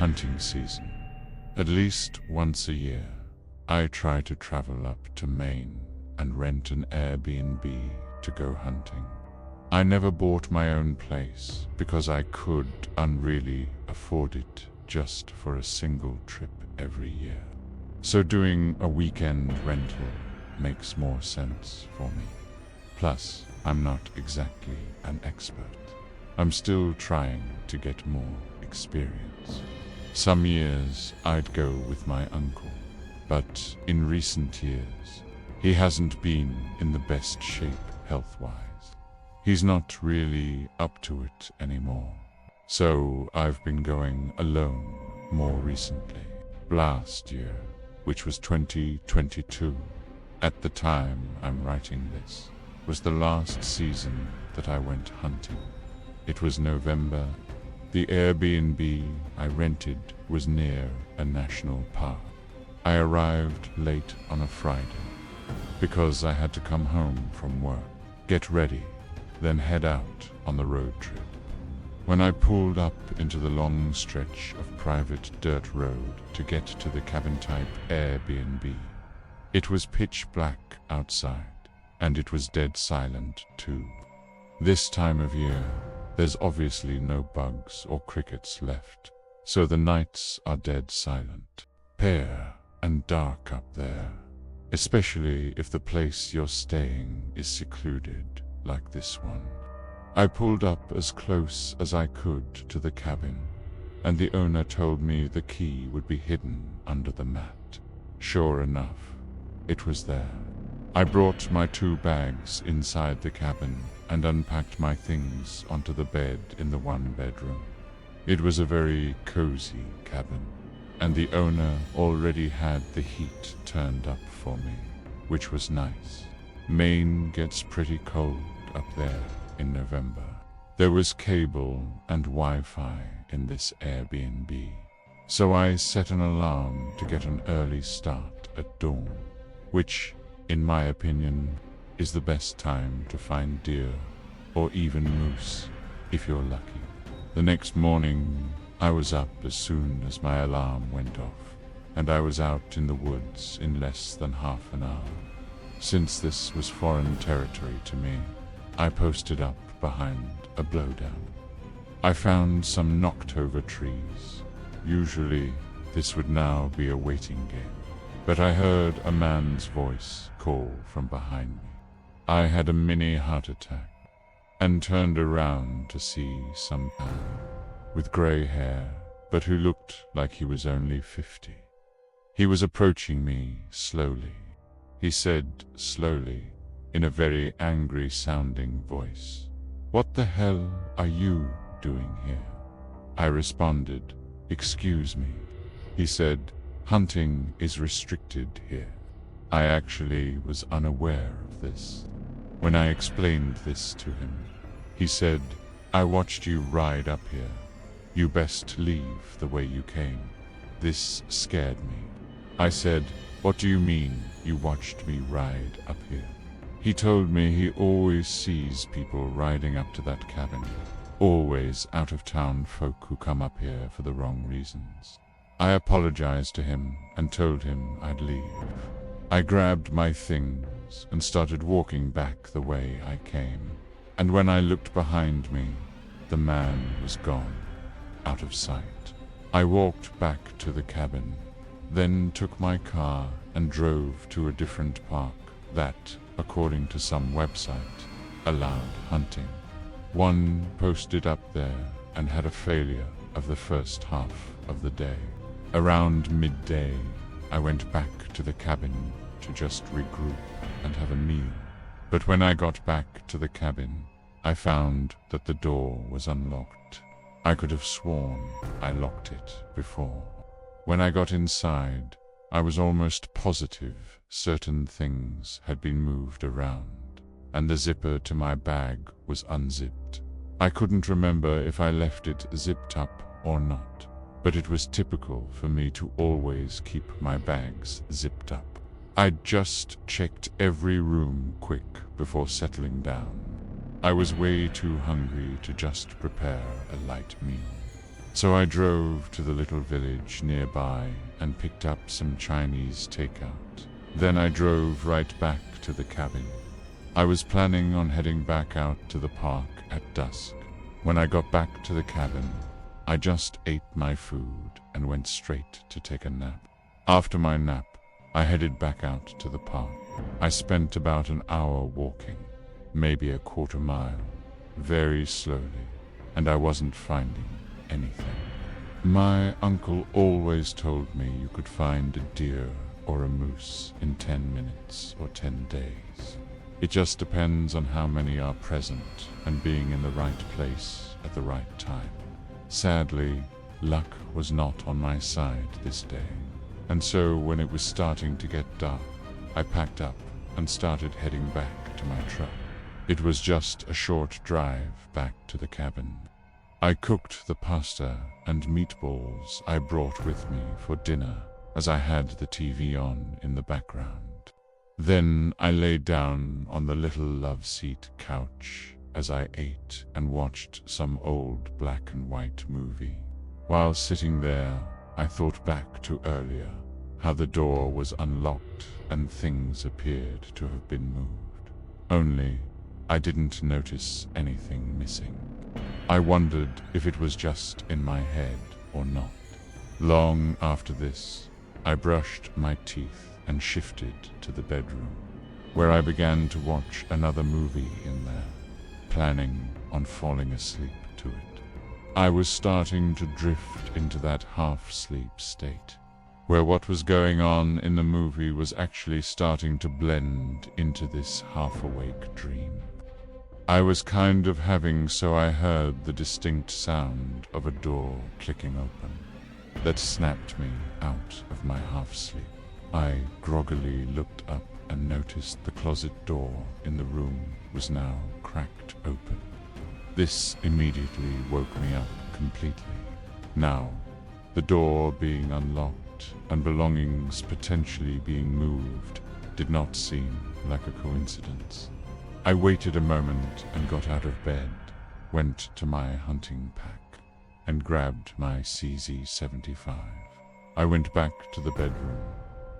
hunting season. At least once a year, I try to travel up to Maine and rent an Airbnb to go hunting. I never bought my own place because I could unreally afford it just for a single trip every year. So doing a weekend rental makes more sense for me. Plus, I'm not exactly an expert. I'm still trying to get more experience. Some years I'd go with my uncle, but in recent years, he hasn't been in the best shape health-wise. He's not really up to it anymore. So I've been going alone more recently. Last year, which was 2022, at the time I'm writing this, was the last season that I went hunting. It was November. The Airbnb I rented was near a national park. I arrived late on a Friday because I had to come home from work, get ready, then head out on the road trip. When I pulled up into the long stretch of private dirt road to get to the cabin-type Airbnb, it was pitch black outside, and it was dead silent too. This time of year, there's obviously no bugs or crickets left, so the nights are dead silent, bare and dark up there, especially if the place you're staying is secluded like this one. I pulled up as close as I could to the cabin, and the owner told me the key would be hidden under the mat. Sure enough, it was there. I brought my 2 bags inside the cabin and unpacked my things onto the bed in the 1 bedroom. It was a very cozy cabin, and the owner already had the heat turned up for me, which was nice. Maine gets pretty cold up there in November. There was cable and Wi-Fi in this Airbnb, so I set an alarm to get an early start at dawn, which, in my opinion, is the best time to find deer or even moose if you're lucky. The next morning, I was up as soon as my alarm went off, and I was out in the woods in less than half an hour. Since this was foreign territory to me, I posted up behind a blowdown. I found some knocked-over trees. Usually, this would now be a waiting game, but I heard a man's voice call from behind me. I had a mini heart attack and turned around to see some man with gray hair, but who looked like he was only 50. He was approaching me slowly. He said slowly, in a very angry-sounding voice, "What the hell are you doing here?" I responded, "Excuse me." He said, "Hunting is restricted here." I actually was unaware of this. When I explained this to him, he said, "I watched you ride up here. You best leave the way you came." This scared me. I said, "What do you mean you watched me ride up here?" He told me he always sees people riding up to that cabin, always out-of-town folk who come up here for the wrong reasons. I apologized to him and told him I'd leave. I grabbed my things and started walking back the way I came, and when I looked behind me, the man was gone, out of sight. I walked back to the cabin, then took my car and drove to a different park that, according to some website, allowed hunting. One posted up there and had a failure of the first half of the day. Around midday, I went back to the cabin to just regroup and have a meal. But when I got back to the cabin, I found that the door was unlocked. I could have sworn I locked it before. When I got inside, I was almost positive certain things had been moved around, and the zipper to my bag was unzipped. I couldn't remember if I left it zipped up or not, but it was typical for me to always keep my bags zipped up. I'd just checked every room quick before settling down. I was way too hungry to just prepare a light meal. So I drove to the little village nearby and picked up some Chinese takeout. Then I drove right back to the cabin. I was planning on heading back out to the park at dusk. When I got back to the cabin, I just ate my food and went straight to take a nap. After my nap, I headed back out to the park. I spent about an hour walking, maybe a quarter mile, very slowly, and I wasn't finding anything. My uncle always told me you could find a deer or a moose in 10 minutes or 10 days. It just depends on how many are present and being in the right place at the right time. Sadly, luck was not on my side this day, and so when it was starting to get dark, I packed up and started heading back to my truck. It was just a short drive back to the cabin. I cooked the pasta and meatballs I brought with me for dinner as I had the TV on in the background. Then I laid down on the little love-seat couch as I ate and watched some old black and white movie. While sitting there, I thought back to earlier, how the door was unlocked and things appeared to have been moved. Only, I didn't notice anything missing. I wondered if it was just in my head or not. Long after this, I brushed my teeth and shifted to the bedroom, where I began to watch another movie in there, planning on falling asleep to it. I was starting to drift into that half-sleep state, where what was going on in the movie was actually starting to blend into this half-awake dream. I was kind of having so I heard the distinct sound of a door clicking open that snapped me out of my half-sleep. I groggily looked up and noticed the closet door in the room was now cracked open. This immediately woke me up completely. Now, the door being unlocked and belongings potentially being moved did not seem like a coincidence. I waited a moment and got out of bed, went to my hunting pack, and grabbed my CZ-75. I went back to the bedroom,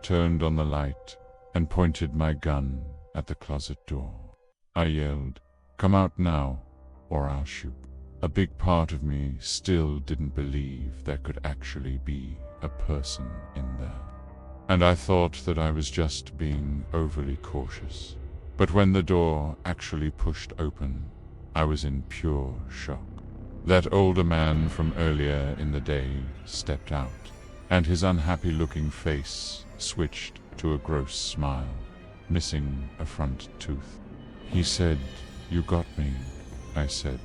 turned on the light, and pointed my gun at the closet door. I yelled, "Come out now, or I'll shoot." A big part of me still didn't believe there could actually be a person in there, and I thought that I was just being overly cautious. But when the door actually pushed open, I was in pure shock. That older man from earlier in the day stepped out, and his unhappy-looking face switched to a gross smile, missing a front tooth. He said, "You got me," I said.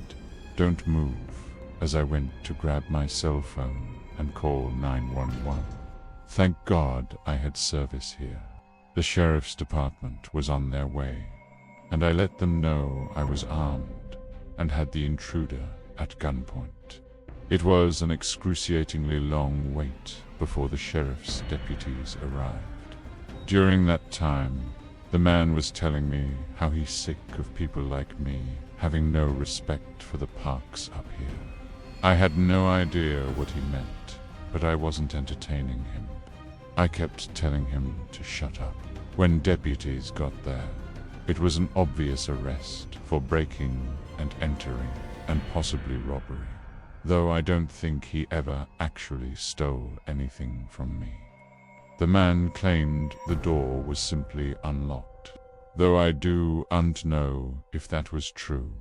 "Don't move," as I went to grab my cell phone and call 911. Thank God I had service here. The sheriff's department was on their way, and I let them know I was armed and had the intruder at gunpoint. It was an excruciatingly long wait before the sheriff's deputies arrived. During that time, the man was telling me how he's sick of people like me having no respect for the parks up here. I had no idea what he meant, but I wasn't entertaining him. I kept telling him to shut up. When deputies got there, it was an obvious arrest for breaking and entering and possibly robbery, though I don't think he ever actually stole anything from me. The man claimed the door was simply unlocked, though I don't know if that was true,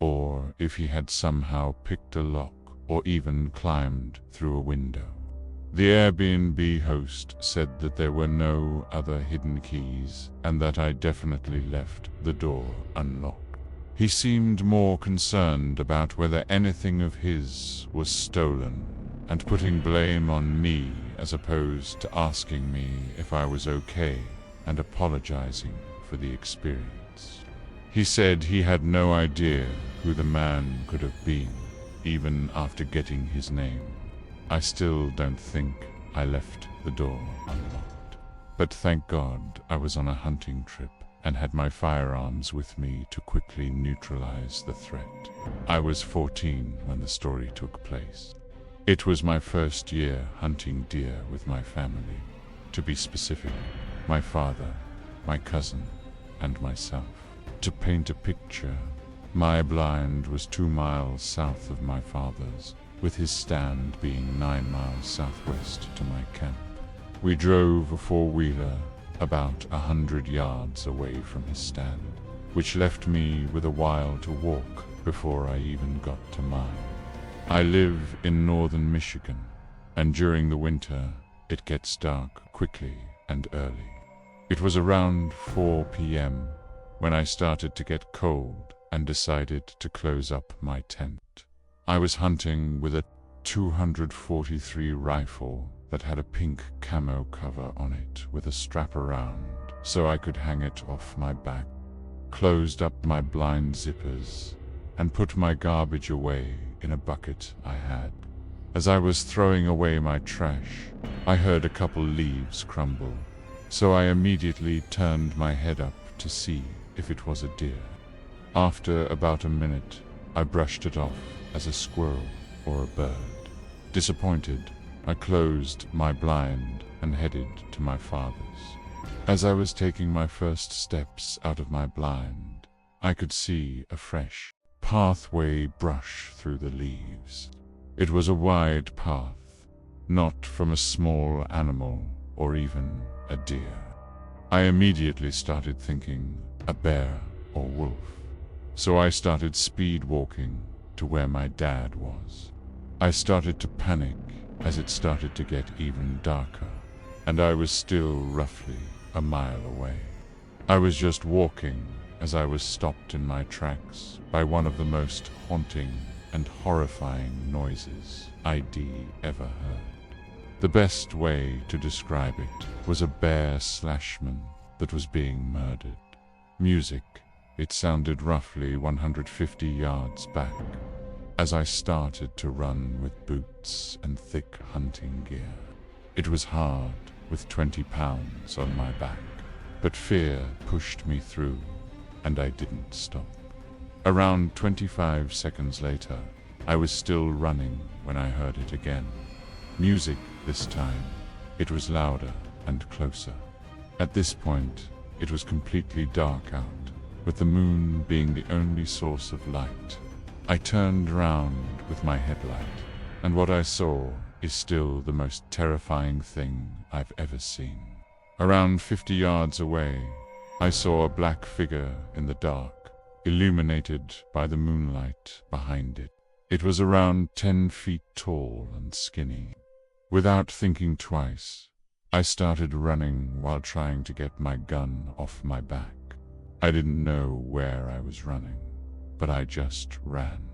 or if he had somehow picked a lock or even climbed through a window. The Airbnb host said that there were no other hidden keys and that I definitely left the door unlocked. He seemed more concerned about whether anything of his was stolen and putting blame on me as opposed to asking me if I was okay and apologizing for the experience. He said he had no idea who the man could have been, even after getting his name. I still don't think I left the door unlocked. But thank God I was on a hunting trip and had my firearms with me to quickly neutralize the threat. I was 14 when the story took place. It was my first year hunting deer with my family. To be specific, my father, my cousin, and myself. To paint a picture, my blind was 2 miles south of my father's, with his stand being 9 miles southwest to my camp. We drove a 4-wheeler about 100 yards away from his stand, which left me with a while to walk before I even got to mine. I live in northern Michigan, and during the winter, it gets dark quickly and early. It was around 4 p.m. when I started to get cold and decided to close up my tent. I was hunting with a 243 rifle that had a pink camo cover on it with a strap around so I could hang it off my back, closed up my blind zippers, and put my garbage away in a bucket I had. As I was throwing away my trash, I heard a couple leaves crumble, so I immediately turned my head up to see if it was a deer. After about a minute, I brushed it off as a squirrel or a bird. Disappointed, I closed my blind and headed to my father's. As I was taking my first steps out of my blind, I could see a fresh pathway brush through the leaves. It was a wide path, not from a small animal or even a deer. I immediately started thinking a bear or wolf, so I started speed walking to where my dad was. I started to panic as it started to get even darker, and I was still roughly a mile away. I was just walking as I was stopped in my tracks by one of the most haunting and horrifying noises I'd ever heard. The best way to describe it was a bear slashman that was being murdered. Music, it sounded roughly 150 yards back, as I started to run with boots and thick hunting gear. It was hard with 20 pounds on my back, but fear pushed me through, and I didn't stop. Around 25 seconds later, I was still running when I heard it again. Music this time. It was louder and closer. At this point, it was completely dark out, with the moon being the only source of light. I turned around with my headlight, and what I saw is still the most terrifying thing I've ever seen. Around 50 yards away, I saw a black figure in the dark, illuminated by the moonlight behind it. It was around 10 feet tall and skinny. Without thinking twice, I started running while trying to get my gun off my back. I didn't know where I was running, but I just ran.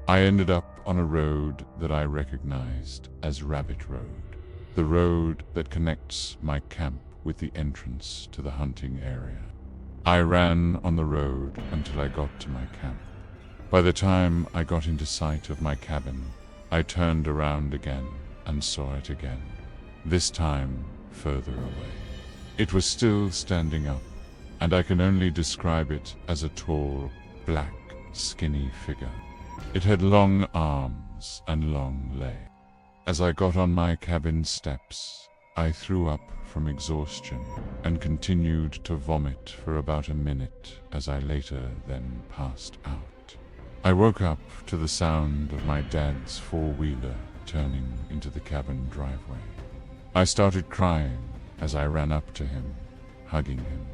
I ended up on a road that I recognized as Rabbit Road, the road that connects my camp with the entrance to the hunting area. I ran on the road until I got to my camp. By the time I got into sight of my cabin, I turned around again and saw it again, this time further away. It was still standing up, and I can only describe it as a tall, black, skinny figure. It had long arms and long legs. As I got on my cabin steps, I threw up from exhaustion and continued to vomit for about a minute as I later then passed out. I woke up to the sound of my dad's 4-wheeler turning into the cabin driveway. I started crying as I ran up to him, hugging him.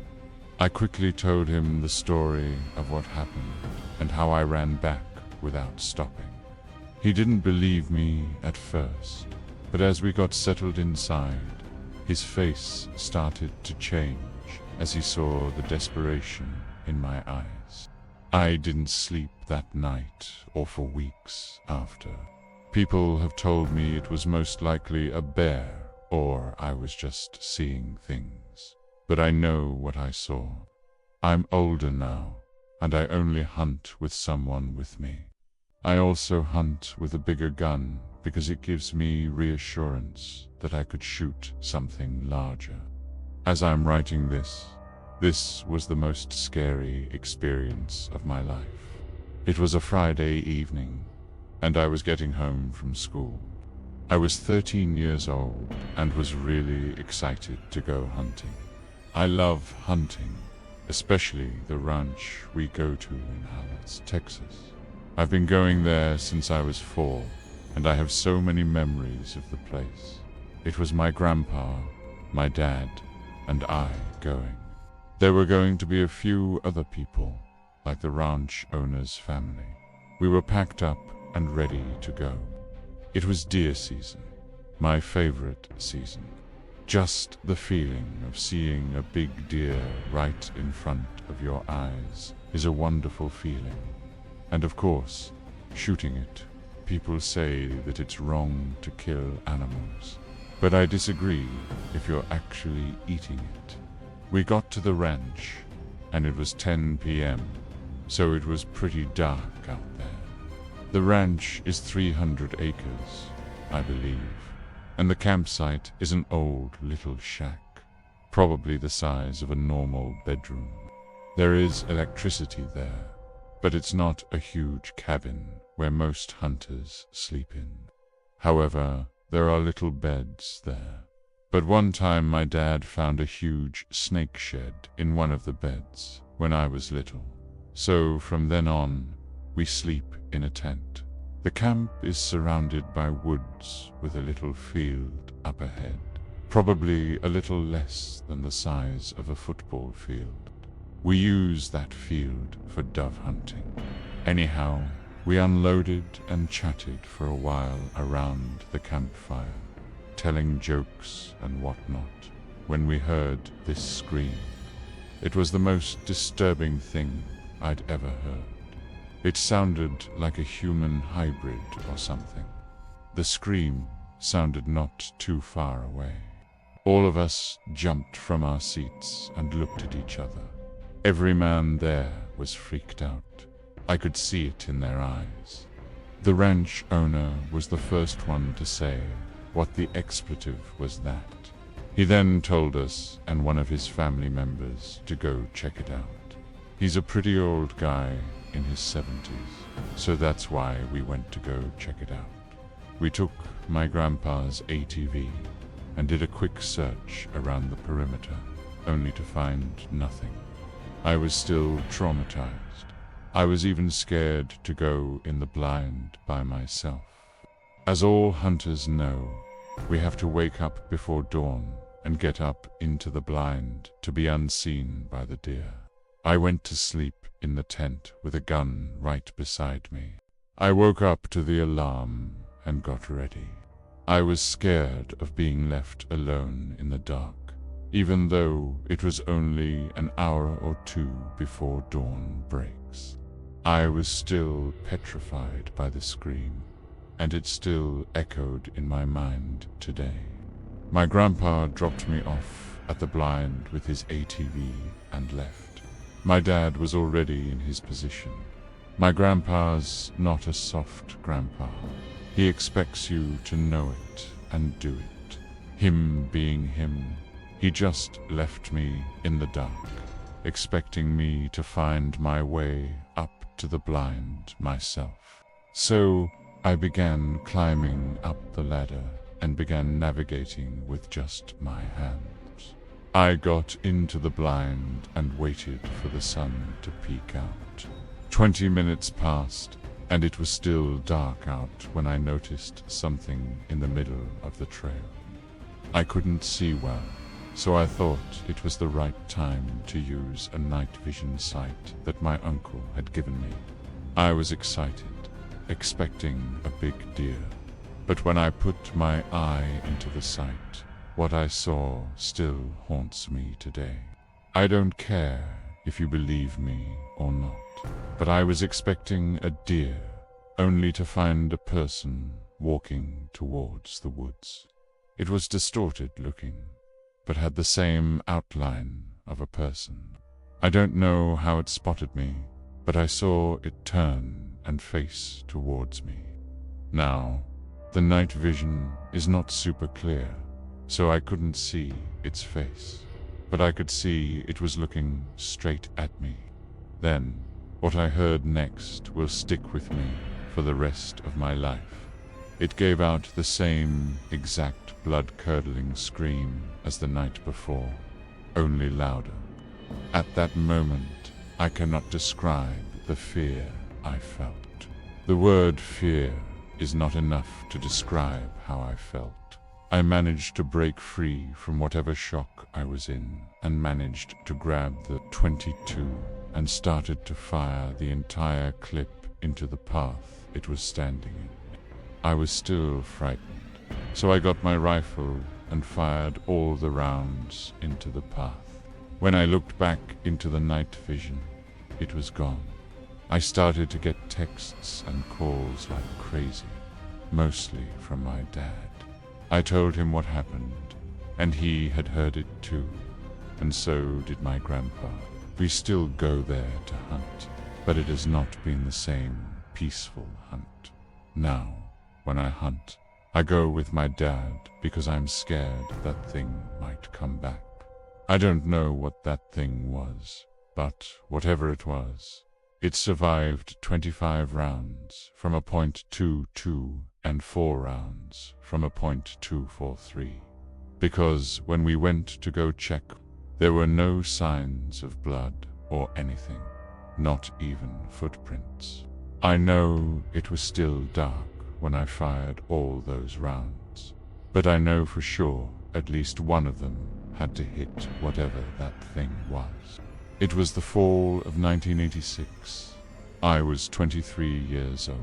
I quickly told him the story of what happened and how I ran back without stopping. He didn't believe me at first, but as we got settled inside, his face started to change as he saw the desperation in my eyes. I didn't sleep that night or for weeks after. People have told me it was most likely a bear or I was just seeing things. But I know what I saw. I'm older now, and I only hunt with someone with me. I also hunt with a bigger gun because it gives me reassurance that I could shoot something larger. As I'm writing this was the most scary experience of my life. It was a Friday evening, and I was getting home from school. I was 13 years old and was really excited to go hunting. I love hunting, especially the ranch we go to in Hastage, Texas. I've been going there since I was 4, and I have so many memories of the place. It was my grandpa, my dad, and I going. There were going to be a few other people, like the ranch owner's family. We were packed up and ready to go. It was deer season, my favorite season. Just the feeling of seeing a big deer right in front of your eyes is a wonderful feeling. And of course, shooting it. People say that it's wrong to kill animals, but I disagree if you're actually eating it. We got to the ranch, and it was 10 p.m., so it was pretty dark out there. The ranch is 300 acres, I believe, and the campsite is an old little shack, probably the size of a normal bedroom. There is electricity there, but it's not a huge cabin where most hunters sleep in. However, there are little beds there. But one time my dad found a huge snake shed in one of the beds when I was little. So from then on, we sleep in a tent. The camp is surrounded by woods with a little field up ahead, probably a little less than the size of a football field. We use that field for dove hunting. Anyhow, we unloaded and chatted for a while around the campfire, telling jokes and whatnot, when we heard this scream. It was the most disturbing thing I'd ever heard. It sounded like a human hybrid or something. The scream sounded not too far away. All of us jumped from our seats and looked at each other. Every man there was freaked out. I could see it in their eyes. The ranch owner was the first one to say what the expletive was that. He then told us and one of his family members to go check it out. He's a pretty old guy in his 70s, so that's why we went to go check it out. We took my grandpa's ATV and did a quick search around the perimeter, only to find nothing. I was still traumatized. I was even scared to go in the blind by myself. As all hunters know, we have to wake up before dawn and get up into the blind to be unseen by the deer. I went to sleep in the tent with a gun right beside me. I woke up to the alarm and got ready. I was scared of being left alone in the dark, even though it was only an hour or two before dawn breaks. I was still petrified by the scream, and it still echoed in my mind today. My grandpa dropped me off at the blind with his ATV and left. My dad was already in his position. My grandpa's not a soft grandpa. He expects you to know it and do it. Him being him, he just left me in the dark, expecting me to find my way up to the blind myself. So I began climbing up the ladder and began navigating with just my hands. I got into the blind and waited for the sun to peek out. 20 minutes passed, and it was still dark out when I noticed something in the middle of the trail. I couldn't see well, so I thought it was the right time to use a night vision sight that my uncle had given me. I was excited, expecting a big deer. But when I put my eye into the sight, what I saw still haunts me today. I don't care if you believe me or not, but I was expecting a deer, only to find a person walking towards the woods. It was distorted looking, but had the same outline of a person. I don't know how it spotted me, but I saw it turn and face towards me. Now, the night vision is not super clear, so I couldn't see its face, but I could see it was looking straight at me. Then, what I heard next will stick with me for the rest of my life. It gave out the same exact blood-curdling scream as the night before, only louder. At that moment, I cannot describe the fear I felt. The word fear is not enough to describe how I felt. I managed to break free from whatever shock I was in and managed to grab the .22 and started to fire the entire clip into the path it was standing in. I was still frightened, so I got my rifle and fired all the rounds into the path. When I looked back into the night vision, it was gone. I started to get texts and calls like crazy, mostly from my dad. I told him what happened, and he had heard it too, and so did my grandpa. We still go there to hunt, but it has not been the same peaceful hunt. Now, when I hunt, I go with my dad because I'm scared that thing might come back. I don't know what that thing was, but whatever it was, it survived 25 rounds from a .22 and 4 rounds from a .243. Because when we went to go check, there were no signs of blood or anything, not even footprints. I know it was still dark when I fired all those rounds, but I know for sure at least one of them had to hit whatever that thing was. It was the fall of 1986. I was 23 years old.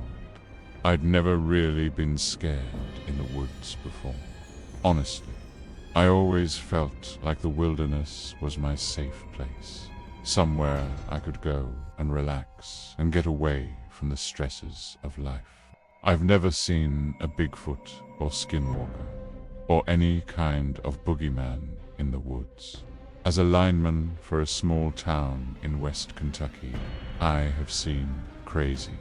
I'd never really been scared in the woods before. Honestly, I always felt like the wilderness was my safe place, somewhere I could go and relax and get away from the stresses of life. I've never seen a Bigfoot or skinwalker, or any kind of boogeyman in the woods. As a lineman for a small town in West Kentucky, I have seen crazy.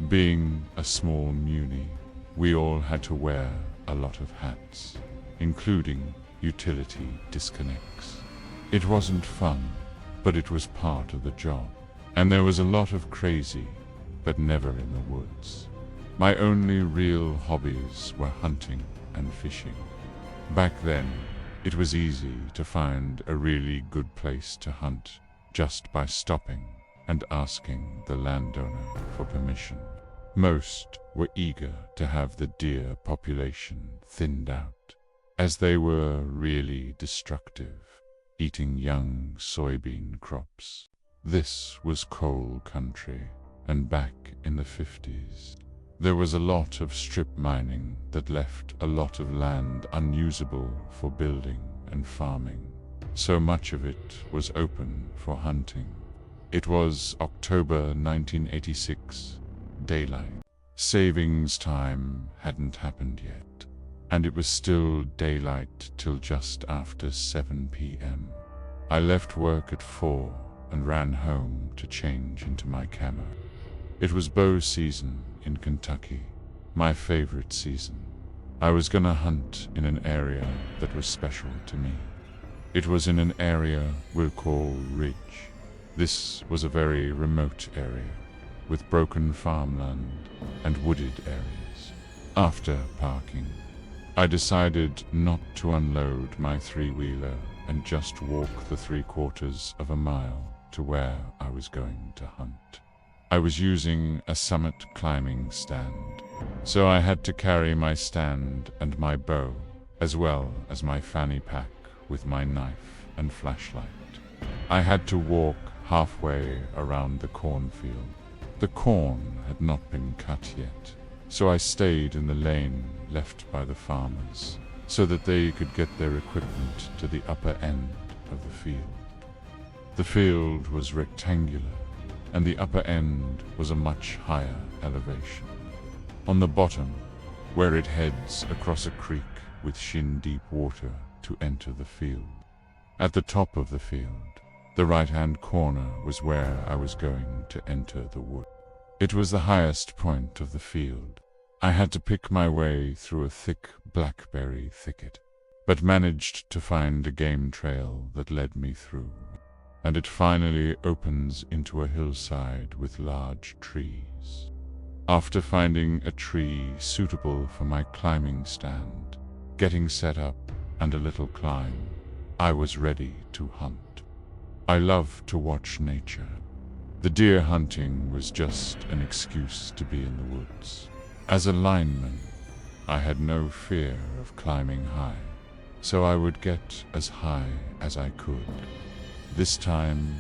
Being a small muni, we all had to wear a lot of hats, including utility disconnects. It wasn't fun, but it was part of the job. And there was a lot of crazy, but never in the woods. My only real hobbies were hunting and fishing. Back then, it was easy to find a really good place to hunt just by stopping and asking the landowner for permission. Most were eager to have the deer population thinned out, as they were really destructive, eating young soybean crops. This was coal country, and back in the 50s, there was a lot of strip mining that left a lot of land unusable for building and farming. So much of it was open for hunting. It was October 1986, daylight. Savings time hadn't happened yet, and it was still daylight till just after 7 p.m. I left work at 4 and ran home to change into my camo. It was bow season in Kentucky, my favorite season. I was gonna hunt in an area that was special to me. It was in an area we'll call Ridge. This was a very remote area, with broken farmland and wooded areas. After parking, I decided not to unload my three-wheeler and just walk the 3/4 of a mile to where I was going to hunt. I was using a summit climbing stand, so I had to carry my stand and my bow, as well as my fanny pack with my knife and flashlight. I had to walk halfway around the cornfield. The corn had not been cut yet, so I stayed in the lane left by the farmers, so that they could get their equipment to the upper end of the field. The field was rectangular, and the upper end was a much higher elevation. On the bottom, where it heads across a creek with shin-deep water to enter the field. At the top of the field, the right-hand corner was where I was going to enter the wood. It was the highest point of the field. I had to pick my way through a thick blackberry thicket, but managed to find a game trail that led me through. And it finally opens into a hillside with large trees. After finding a tree suitable for my climbing stand, getting set up, and a little climb, I was ready to hunt. I love to watch nature. The deer hunting was just an excuse to be in the woods. As a lineman, I had no fear of climbing high, so I would get as high as I could. This time,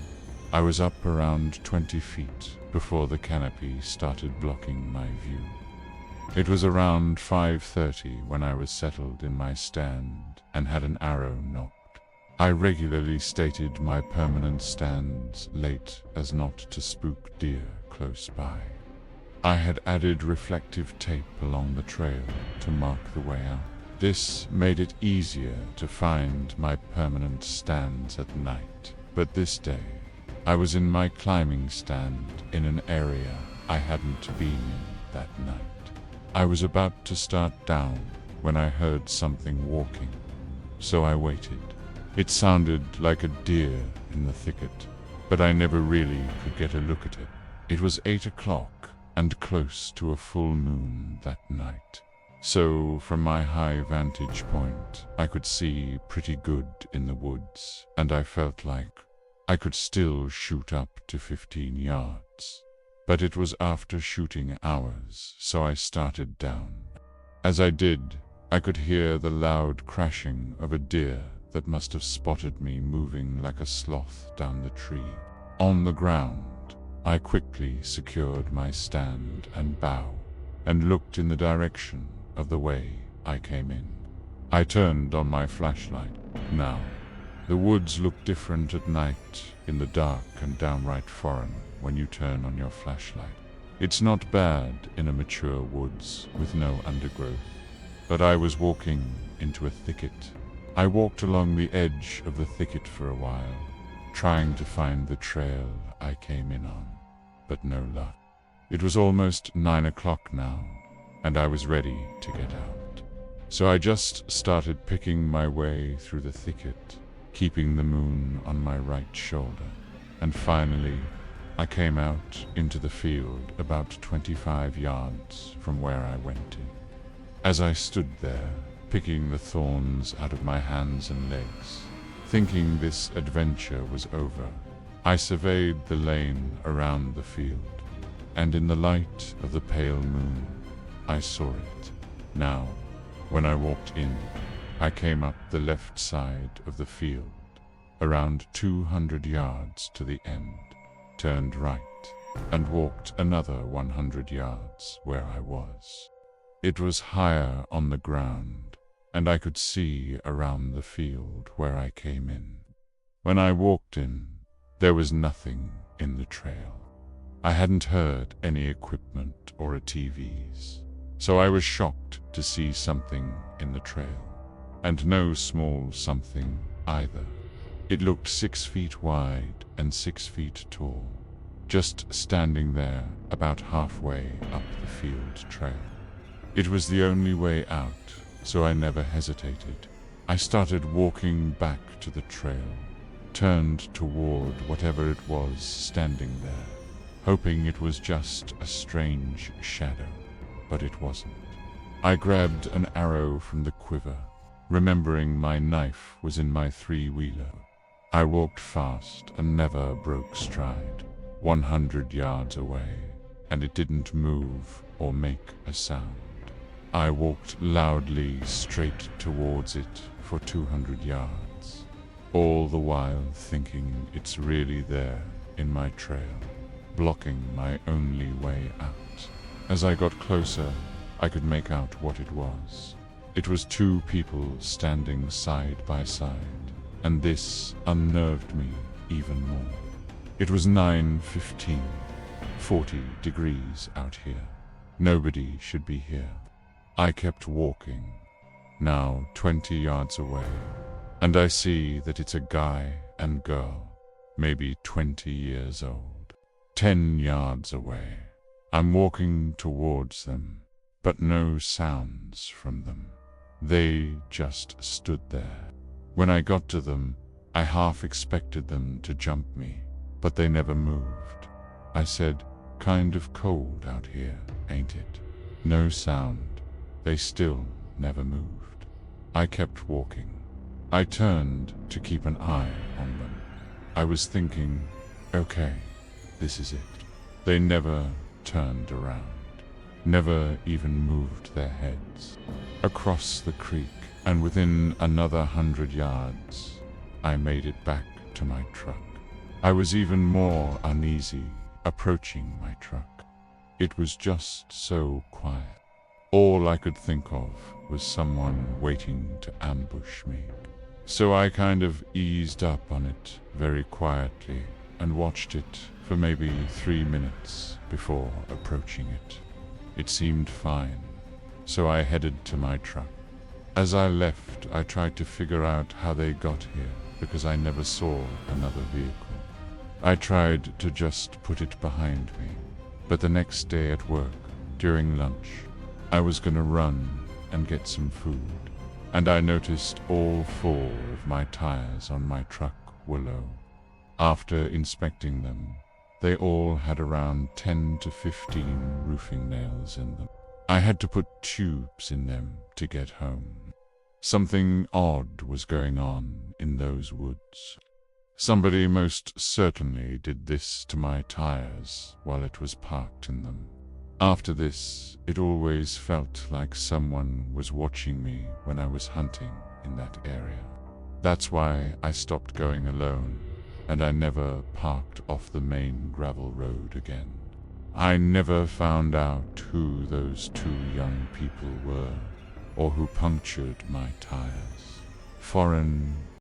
I was up around 20 feet before the canopy started blocking my view. It was around 5:30 when I was settled in my stand and had an arrow nocked. I regularly stated my permanent stands late as not to spook deer close by. I had added reflective tape along the trail to mark the way out. This made it easier to find my permanent stands at night. But this day, I was in my climbing stand in an area I hadn't been in that night. I was about to start down when I heard something walking, so I waited. It sounded like a deer in the thicket, but I never really could get a look at it. It was 8 o'clock and close to a full moon that night, so from my high vantage point I could see pretty good in the woods, and I felt like I could still shoot up to 15 yards. But it was after shooting hours, so I started down. As I did, I could hear the loud crashing of a deer that must have spotted me moving like a sloth down the tree. On the ground, I quickly secured my stand and bow, and looked in the direction of the way I came in. I turned on my flashlight. Now, the woods look different at night in the dark and downright foreign when you turn on your flashlight. It's not bad in a mature woods with no undergrowth, but I was walking into a thicket. I walked along the edge of the thicket for a while, trying to find the trail I came in on, but no luck. It was almost 9 o'clock now, and I was ready to get out. So I just started picking my way through the thicket, keeping the moon on my right shoulder, and finally I came out into the field about 25 yards from where I went in. As I stood there, picking the thorns out of my hands and legs, thinking this adventure was over, I surveyed the lane around the field, and in the light of the pale moon, I saw it. Now, when I walked in, I came up the left side of the field, around 200 yards to the end, turned right, and walked another 100 yards where I was. It was higher on the ground, and I could see around the field where I came in. When I walked in, there was nothing in the trail. I hadn't heard any equipment or TVs, so I was shocked to see something in the trail, and no small something either. It looked 6 feet wide and 6 feet tall, just standing there about halfway up the field trail. It was the only way out, so I never hesitated. I started walking back to the trail, turned toward whatever it was standing there, hoping it was just a strange shadow, but it wasn't. I grabbed an arrow from the quiver, remembering my knife was in my three-wheeler. I walked fast and never broke stride, 100 yards away, and it didn't move or make a sound. I walked loudly straight towards it for 200 yards, all the while thinking it's really there in my trail, blocking my only way out. As I got closer, I could make out what it was. It was 2 people standing side by side, and this unnerved me even more. It was 9:15, 40 degrees out here. Nobody should be here. I kept walking, now 20 yards away, and I see that it's a guy and girl, maybe 20 years old. 10 yards away. I'm walking towards them, but no sounds from them. They just stood there. When I got to them, I half expected them to jump me, but they never moved. I said, kind of cold out here, ain't it? No sound. They still never moved. I kept walking. I turned to keep an eye on them. I was thinking, okay, this is it. They never turned around, never even moved their heads. Across the creek, and within another 100 yards, I made it back to my truck. I was even more uneasy approaching my truck. It was just so quiet. All I could think of was someone waiting to ambush me. So I kind of eased up on it very quietly and watched it for maybe 3 minutes before approaching it. It seemed fine, so I headed to my truck. As I left, I tried to figure out how they got here because I never saw another vehicle. I tried to just put it behind me, but the next day at work, during lunch, I was gonna run and get some food, and I noticed all 4 of my tires on my truck were low. After inspecting them, they all had around 10 to 15 roofing nails in them. I had to put tubes in them to get home. Something odd was going on in those woods. Somebody most certainly did this to my tires while it was parked in them. After this, it always felt like someone was watching me when I was hunting in that area. That's why I stopped going alone, and I never parked off the main gravel road again. I never found out who those 2 young people were, or who punctured my tires. Foreign